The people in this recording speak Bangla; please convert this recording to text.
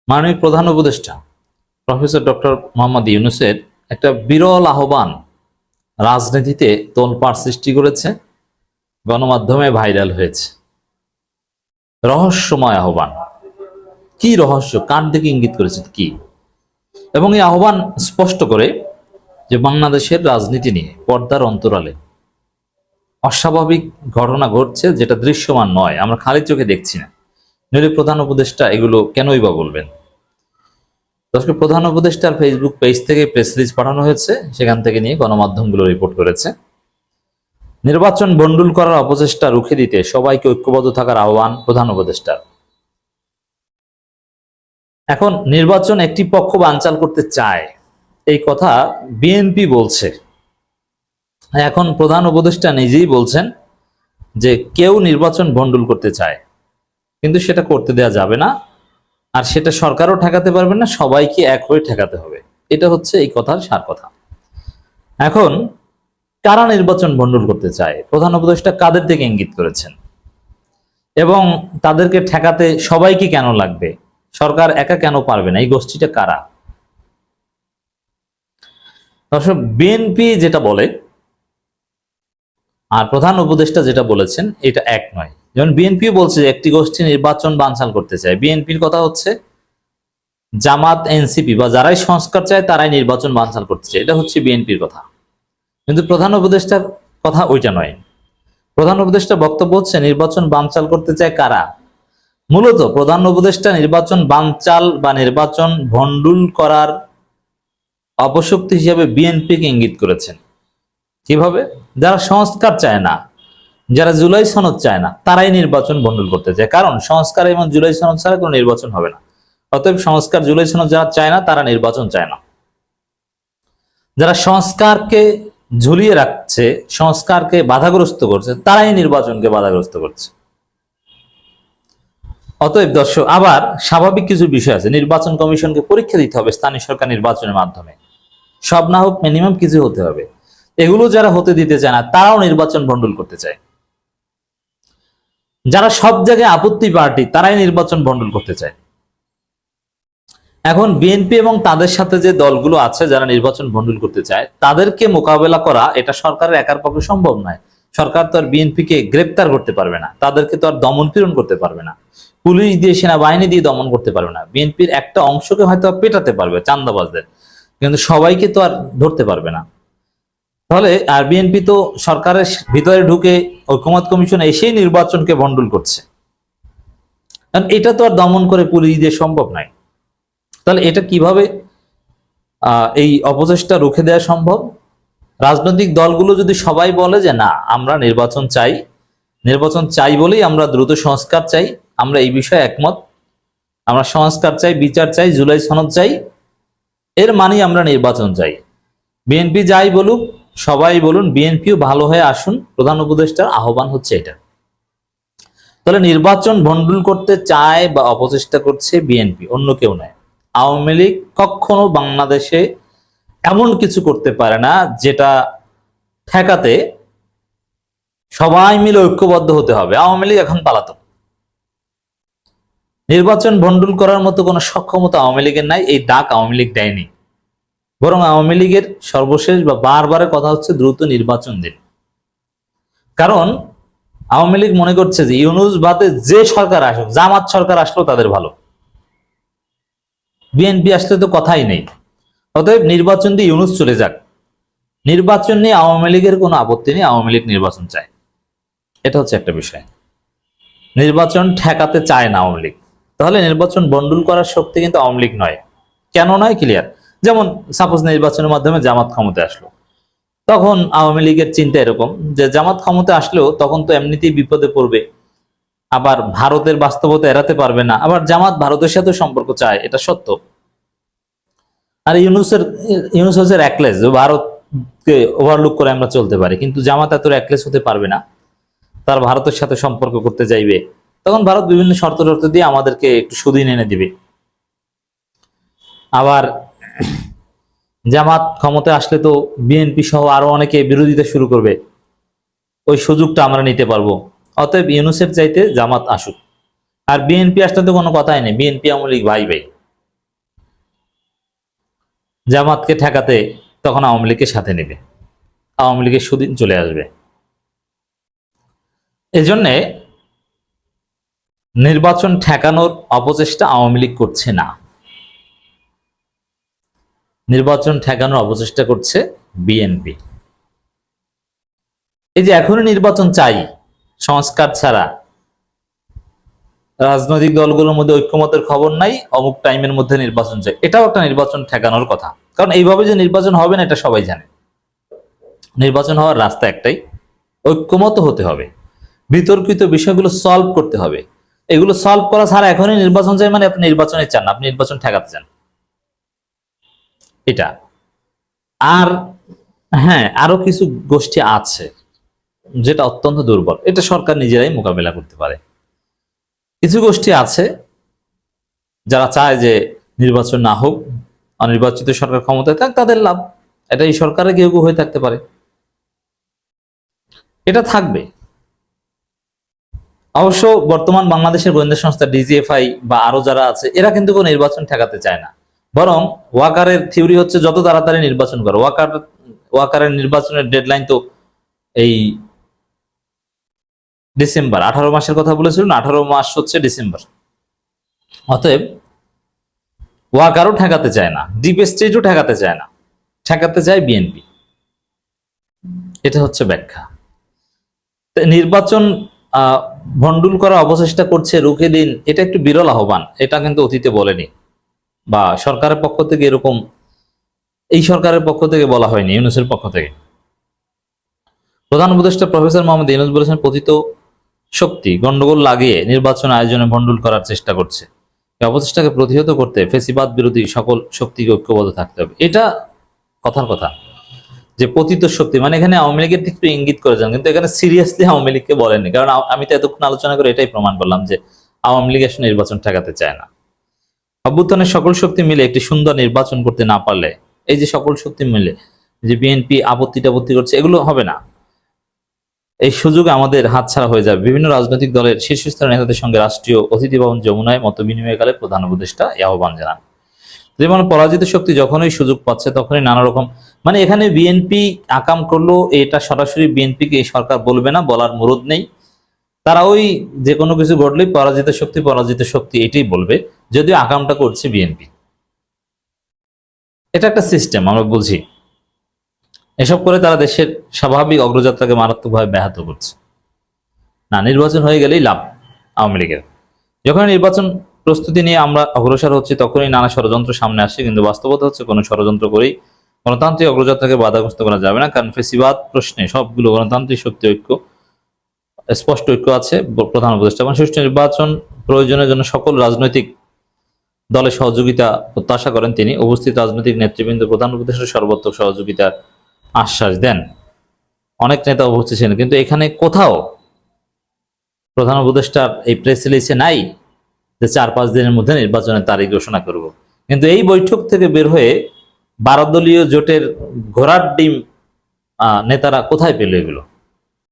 মাননীয় প্রধান উপদেষ্টা প্রফেসর ডক্টর মোহাম্মদ ইউনূসের একটা বিরল আহ্বান রাজনীতিতে তোলপাড় সৃষ্টি করেছে, গণমাধ্যমে ভাইরাল হয়েছে। রহস্যময় আহ্বান। কি রহস্য, কার দিকে ইঙ্গিত করেছেন কি? এবং এই আহ্বান স্পষ্ট করে যে বাংলাদেশের রাজনীতি নিয়ে পর্দার অন্তরালে অস্বাভাবিক ঘটনা ঘটছে, যেটা দৃশ্যমান নয়, আমরা খালি চোখে দেখছি না। নইলে প্রধান উপদেষ্টা এগুলো কেনই বা বলবেন? দর্শক, প্রধান উপদেষ্টার ফেসবুক পেজ থেকে প্রেস রিলিজ পাঠানো হয়েছে, সেখান থেকে নিয়ে গণমাধ্যমগুলো রিপোর্ট করেছে। নির্বাচন বন্ডুল করার অপচেষ্টা রুখে দিতে সবাইকে ঐক্যবদ্ধ থাকার আহ্বান প্রধান উপদেষ্টার। এখন নির্বাচন একটি পক্ষ বানচাল করতে চায়, এই কথা বিএনপি বলছে। এখন প্রধান উপদেষ্টা নিজেই বলছেন যে কেউ নির্বাচন বন্ডুল করতে চায়, কিন্তু সেটা করতে দেয়া যাবে না, আর সেটা সরকারও ঠেকাতে পারবে না, সবাইকে এক হয়ে ঠেকাতে হবে। এটা হচ্ছে এই কথার সার কথা। এখন কারা নির্বাচন বন্ডুল করতে চায়, প্রধান উপদেষ্টা কাদের দিকে ইঙ্গিত করেছেন, এবং তাদেরকে ঠেকাতে সবাইকে কেন লাগবে, সরকার একা কেন পারবে না, এই গোষ্ঠীটা কারা? দর্শক, বিএনপি যেটা বলে আর প্রধান উপদেষ্টা যেটা বলেছেন এটা এক নয়। যেমন বিএনপি বলছে যে একটি গোষ্ঠী নির্বাচন বানচাল করতে চায়, বিএনপির কথা হচ্ছে জামাত, এনসিপি বা যারাই সংস্কার চায় তারাই নির্বাচন বানচাল করতে চায়, এটা হচ্ছে বিএনপির কথা। কিন্তু প্রধান উপদেষ্টার কথা ওইটা নয়। প্রধান উপদেষ্টা বক্তব্য হচ্ছে নির্বাচন বানচাল করতে চায় কারা। মূলত প্রধান উপদেষ্টা নির্বাচন বানচাল বা নির্বাচন ভন্ডুল করার অপশক্তি হিসেবে বিএনপিকে ইঙ্গিত করেছেন। কিভাবে? যারা সংস্কার চায় না, যারা জুলাই সনদ চায় না, তারাই নির্বাচন ভন্ডুল করতে চায়। কারণ সংস্কার এবং জুলাই সনদ ছাড়া কোনো নির্বাচন হবে না। অতএব সংস্কার, জুলাই সনদ যারা চায় না তারা নির্বাচন চায় না। যারা সংস্কারকে ঝুলিয়ে রাখছে, সংস্কারকে বাধাগ্রস্ত করছে, তারাই নির্বাচনকে বাধাগ্রস্ত করছে। অতএব দর্শক, আবার স্বাভাবিক কিছু বিষয় আছে। নির্বাচন কমিশনকে পরীক্ষা দিতে হবে স্থানীয় সরকার নির্বাচনের মাধ্যমে, সব না হোক মিনিমাম কিছু হতে হবে। এগুলো যারা হতে দিতে চায় না তারাও নির্বাচন ভন্ডুল করতে চায়। যারা সব জায়গায় আপত্তি পার্টি, তারাই নির্বাচন ভন্ডুল করতে চায়। এখন বিএনপি এবং তাদের সাথে যে দলগুলো আছে যারা নির্বাচন ভন্ডুল করতে চায়, তাদেরকে মোকাবেলা করা এটা সরকারের একার পক্ষে সম্ভব নয়। সরকার তো আর বিএনপিকে গ্রেপ্তার করতে পারবে না, তাদেরকে তো আর দমন পীড়ন করতে পারবে না, পুলিশ দিয়ে, সেনাবাহিনী দিয়ে দমন করতে পারবে না। বিএনপির একটা অংশকে হয়তো পেটাতে পারবে, চান্দাবাজদের, কিন্তু সবাইকে তো আর ধরতে পারবে না। তাহলে আর বিএনপি তো সরকারের ভিতরে ঢুকে ঐকমত্য কমিশনে এসেই নির্বাচনকে ভন্ডুল করছে, কারণ এটা তো আর দমন করে পুলিশ দিয়ে সম্ভব নয়। তাহলে এটা কিভাবে এই অপচেষ্টা রুখে দেওয়া সম্ভব? রাজনৈতিক দলগুলো যদি সবাই বলে যে না, আমরা নির্বাচন চাই, নির্বাচন চাই বলেই আমরা দ্রুত সংস্কার চাই, আমরা এই বিষয়ে একমত, আমরা সংস্কার চাই, বিচার চাই, জুলাই সনদ চাই, এর মানেই আমরা নির্বাচন চাই। বিএনপি যাই বলুক, সবাই বলুন, বিএনপিও ভালো হয়ে আসুন, প্রধান উপদেষ্টার আহ্বান হচ্ছে এটা। তাহলে নির্বাচন ভন্ডুল করতে চায় বা অপচেষ্টা করছে বিএনপি, অন্য কেউ নয়। আওয়ামী লীগ কখনো বাংলাদেশে এমন কিছু করতে পারে না যেটা ঠেকাতে সবাই মিলে ঐক্যবদ্ধ হতে হবে। আওয়ামী লীগ এখন পালাতক, নির্বাচন ভন্ডুল করার মতো কোনো সক্ষমতা আওয়ামী লীগের নাই, এই ডাক আওয়ামী লীগ দেয়নি। বরং আওয়ামী লীগের সর্বশেষ বা বারবারের কথা হচ্ছে দ্রুত নির্বাচন দিন। কারণ আওয়ামী লীগ মনে করছে যে ইউনূস বাদে যে সরকার আসুক, জামাত সরকার আসলেও তাদের ভালো, বিএনপি আসলে তো কথাই নেই। অতএব নির্বাচন দিয়ে ইউনূস চলে যাক, নির্বাচন নিয়ে আওয়ামী লীগের কোনো আপত্তি নেই, আওয়ামী লীগ নির্বাচন চায়। এটা হচ্ছে একটা বিষয়। নির্বাচন ঠেকাতে চায় না আওয়ামী লীগ। তাহলে নির্বাচন বন্ডুল করার শক্তি কিন্তু আওয়ামী লীগ নয়। কেন নয়? ক্লিয়ার। যেমন সাপোজ নির্বাচনের মাধ্যমে জামাত ক্ষমতায় আসলো, তখন আওয়ামী লীগের চিন্তা এরকম যে জামাত ক্ষমতায় আসলেও তখন তো এমনিতেই বিপদে পড়বে, আবার ভারতের বাস্তবতা এড়াতে পারবে না, আবার জামাত ভারতের সাথে সম্পর্ক চায়, এটা সত্য। আর ইউনূস হচ্ছে র্যাকলেস, ভারতকে ওভারলুক করে আমরা চলতে পারি, কিন্তু জামাত এত র্যাকলেস হতে পারবে না, তার ভারতের সাথে সম্পর্ক করতে চাইবে, তখন ভারত বিভিন্ন শর্ত দিয়ে আমাদেরকে একটু সুদিন এনে দিবে। আবার জামাত ক্ষমতায় আসলে তো বিএনপি সহ আরো অনেকে বিরোধিতা শুরু করবে, ওই সুযোগটা আমরা নিতে পারবো। অতএব ইউনূসের চাইতে জামাত আসুক। আর বিএনপি আসলে তো কোনো কথাই নেই, বিএনপি আওয়ামী লীগ ভাই ভাই, জামাতকে ঠেকাতে তখন আওয়ামী লীগের সাথে নেবে, আওয়ামী লীগের সুদিন চলে আসবে। এজন্যে নির্বাচন ঠেকানোর অপচেষ্টা আওয়ামী লীগ করছে না, নির্বাচন ঠেকানোর অপচেষ্টা করছে বিএনপি। এই যে এখনই নির্বাচন চাই, সংস্কার ছাড়া, রাজনৈতিক দলগুলোর মধ্যে ঐক্যমতের খবর নাই, অমুক টাইমের মধ্যে নির্বাচন চাই, এটাও একটা নির্বাচন ঠেকানোর কথা। কারণ এইভাবে যে নির্বাচন হবে না এটা সবাই জানে। নির্বাচন হওয়ার রাস্তা একটাই, ঐক্যমত হতে হবে, বিতর্কিত বিষয়গুলো সলভ করতে হবে। এগুলো সলভ করা ছাড়া এখনই নির্বাচন চাই মানে আপনি নির্বাচনে চান, আপনি নির্বাচন ঠেকাতে চান, এটা। আর হ্যাঁ, আরো কিছু গোষ্ঠী আছে যেটা অত্যন্ত দুর্বল, এটা সরকার নিজেরাই মোকাবেলা করতে পারে। কিছু গোষ্ঠী আছে যারা চায় যে নির্বাচন না হোক, অনির্বাচিত সরকার ক্ষমতায় থাক, তাদের লাভ, এটা এই সরকারে কেউ কেউ হয়ে থাকতে পারে, এটা থাকবে। অবশ্য বর্তমান বাংলাদেশের গোয়েন্দা সংস্থা ডিজিএফআই বা আরো যারা আছে এরা কিন্তু কোনো নির্বাচন ঠেকাতে চায় না, বরং ওয়াকারের থিওরি হচ্ছে যত তাড়াতাড়ি নির্বাচন করো। ওয়াকারের নির্বাচনের ডেডলাইন তো এই ডিসেম্বর, 18 মাসের কথা বলেছিল না, 18 মাস হচ্ছে ডিসেম্বর। অতএব ওয়াকারও ঠেকাতে চায় না, ডিপ স্টেটও ঠেকাতে চায় না, ঠেকাতে চায় বিএনপি। এটা হচ্ছে ব্যাখ্যা। নির্বাচন ভণ্ডুল করা অপচেষ্টা করছে, রুখে দিন, এটা একটু বিরল আহ্বান, এটা কিন্তু অতীতে বলেনি বা সরকারের পক্ষ থেকে এরকম, এই সরকারের পক্ষ থেকে বলা হয়নি, ইউনূসের পক্ষ থেকে। প্রধান উপদেষ্টা প্রফেসর মোহাম্মদ ইউনূস বলেছেন, পতিত শক্তি গন্ডগোল লাগিয়ে নির্বাচন আয়োজনে ভণ্ডুল করার চেষ্টা করছে। এই অপচেষ্টাকে প্রতিহত করতে ফেসিবাদ বিরোধী সকল শক্তিকে ঐক্যবদ্ধ থাকতে হবে। এটা কথার কথা যে পতিত শক্তি মানে এখানে আওয়ামী লীগের দিকে একটু ইঙ্গিত করে যান, কিন্তু এখানে সিরিয়াসলি আওয়ামী লীগকে বলেননি। কারণ আমি তো এতক্ষণ আলোচনা করে এটাই প্রমাণ করলাম যে আওয়ামী লীগ আসলে নির্বাচন ঠেকাতে চায় না। অভ্যুত্থানের সকল শক্তি মিলে একটি সুন্দর নির্বাচন করতে না পারলে, এই যে সকল শক্তি মিলে যে বিএনপি আপত্তি করছে, এগুলো হবে না। এই সুযোগ আমাদের হাতছাড়া হয়ে যাবে। বিভিন্ন রাজনৈতিক দলের শীর্ষস্তরের নেতাদের সঙ্গে রাষ্ট্রীয় অতিথি ভবন যমুনায় মত বিনিময়কালে প্রধান উপদেষ্টা এই আহ্বান জানান। যেমন পরাজিত শক্তি যখনই সুযোগ পাচ্ছে তখনই নানা রকম, মানে এখানে বিএনপি আকাম করলো, এটা সরাসরি বিএনপিকে এই সরকার বলবে না, বলার মুরুদ নেই। তারা ওই যে কোনো কিছু ঘটলেই পরাজিত শক্তি এটাই বলবে, যদিও আকামটা করছে বিএনপি। এটা একটা সিস্টেম, আমরা বুঝি। এসব করে তারা দেশের স্বাভাবিক অগ্রযাত্রাকে মারাত্মকভাবে ব্যাহত করছে। না, নির্বাচন হয়ে গেলেই লাভ আওয়ামী লীগের। যখন নির্বাচন প্রস্তুতি নিয়ে আমরা অগ্রসর হচ্ছি তখনই নানা ষড়যন্ত্র সামনে আসে, কিন্তু বাস্তবতা হচ্ছে কোনো ষড়যন্ত্র করেই গণতান্ত্রিক অগ্রযাত্রাকে বাধাগ্রস্ত করা যাবে না। কারণ ফেসিবাদ প্রশ্নে সবগুলো গণতান্ত্রিক শক্তি স্পষ্ট ঐক্য আছে। প্রধান উপদেষ্টা এবং সুষ্ঠু নির্বাচন প্রয়োজনের জন্য সকল রাজনৈতিক দলের সহযোগিতা প্রত্যাশা করেন তিনি। উপস্থিত রাজনৈতিক নেতৃবৃন্দ প্রধান উপদেষ্টার সর্বাত্মক সহযোগিতার আশ্বাস দেন। অনেক নেতা উপস্থিত ছিলেন, কিন্তু এখানে কোথাও প্রধান উপদেষ্টার এই প্রেস রিলিজে নাই যে 4-5 দিনের মধ্যে নির্বাচনের তারিখ ঘোষণা করব। কিন্তু এই বৈঠক থেকে বের হয়ে 12 দলীয় জোটের ঘোড়ার ডিম নেতারা কোথায় পেল এগুলো?